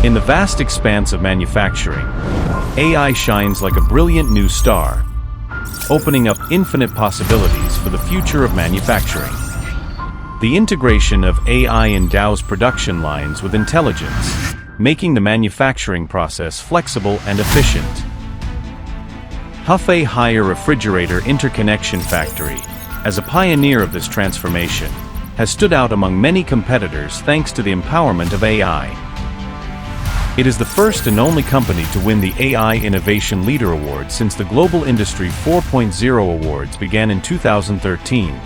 In the vast expanse of manufacturing, AI shines like a brilliant new star, opening up infinite possibilities for the future of manufacturing. The integration of AI endows production lines with intelligence, making the manufacturing process flexible and efficient. Hefei Higher Refrigerator Interconnection Factory, as a pioneer of this transformation, has stood out among many competitors thanks to the empowerment of AI. It is the first and only company to win the AI Innovation Leader Award since the Global Industry 4.0 Awards began in 2013.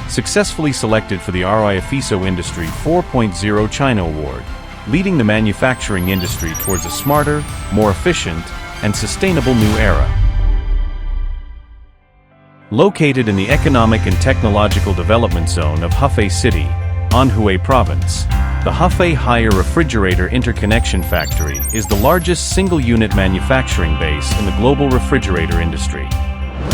Successfully selected for the EFESO Industry 4.0 China Award, leading the manufacturing industry towards a smarter, more efficient, and sustainable new era. Located in the Economic and Technological Development Zone of Hefei City, Anhui Province, the Hefei Higher Refrigerator Interconnection Factory is the largest single-unit manufacturing base in the global refrigerator industry.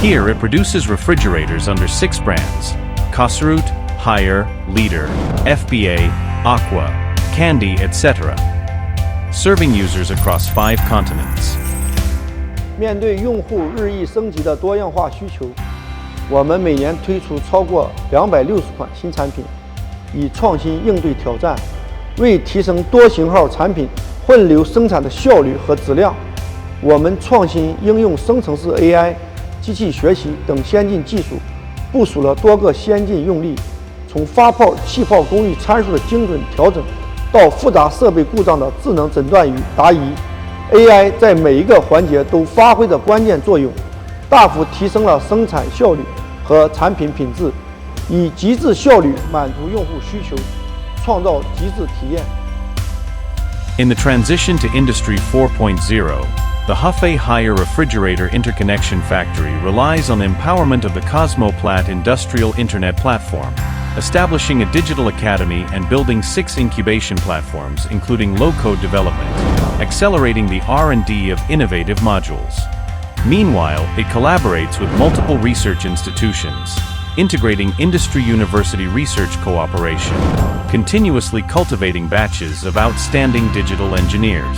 Here it produces refrigerators under 6 brands: Kasserut, Higher, Leader, FBA, Aqua, Candy, etc., serving users across 5 continents. 面对用户日益升级的多样化需求，我们每年推出超过260款新产品，以创新应对挑战，为提升多型号产品混流生产的效率和质量，我们创新应用生成式 AI、机器学习等先进技术，部署了多个先进用例，从发泡、气泡功率参数的精准调整，到复杂设备故障的智能诊断与答疑 ，AI 在每一个环节都发挥着关键作用，大幅提升了生产效率和产品品质，以极致效率满足用户需求，创造极致体验。In the transition to Industry 4.0, the Hefei Higher Refrigerator Interconnection Factory relies on the empowerment of the Cosmoplat Industrial Internet Platform, establishing a digital academy and building 6 incubation platforms, including low-code development, accelerating the R&D of innovative modules. Meanwhile, it collaborates with multiple research institutions, integrating industry-university research cooperation, continuously cultivating batches of outstanding digital engineers.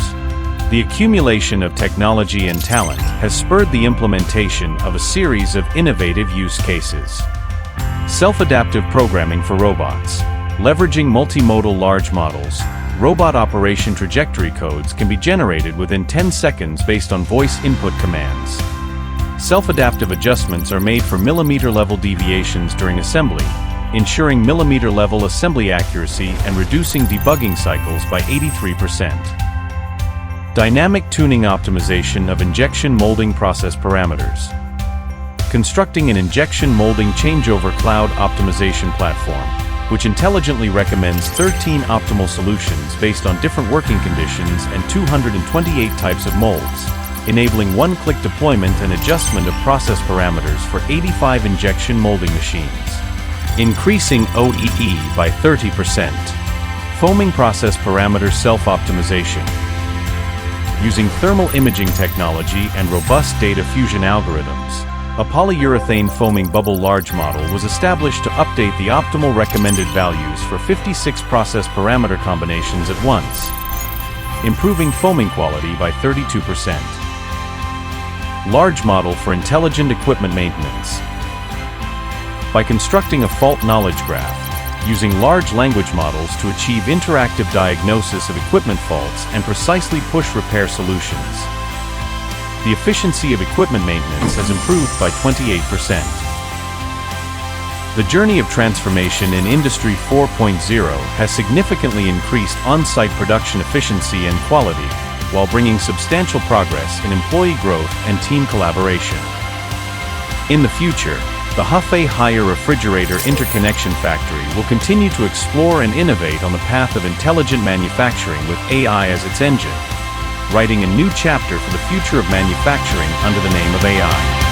The accumulation of technology and talent has spurred the implementation of a series of innovative use cases. Self-adaptive programming for robots. Leveraging multimodal large models, robot operation trajectory codes can be generated within 10 seconds based on voice input commands. Self-adaptive adjustments are made for millimeter-level deviations during assembly, ensuring millimeter-level assembly accuracy and reducing debugging cycles by 83%. Dynamic tuning optimization of injection molding process parameters. Constructing an injection molding changeover cloud optimization platform, which intelligently recommends 13 optimal solutions based on different working conditions and 228 types of molds, enabling one-click deployment and adjustment of process parameters for 85 injection molding machines. Increasing OEE by 30%. Foaming process parameter self-optimization. Using thermal imaging technology and robust data fusion algorithms, a polyurethane foaming bubble large model was established to update the optimal recommended values for 56 process parameter combinations at once, improving foaming quality by 32%. Large model for intelligent equipment maintenance. By constructing a fault knowledge graph, using large language models to achieve interactive diagnosis of equipment faults and precisely push repair solutions. The efficiency of equipment maintenance has improved by 28%. The journey of transformation in Industry 4.0 has significantly increased on-site production efficiency and quality, while bringing substantial progress in employee growth and team collaboration. In the future, the Hefei Higher Refrigerator Interconnection Factory will continue to explore and innovate on the path of intelligent manufacturing with AI as its engine, writing a new chapter for the future of manufacturing under the name of AI.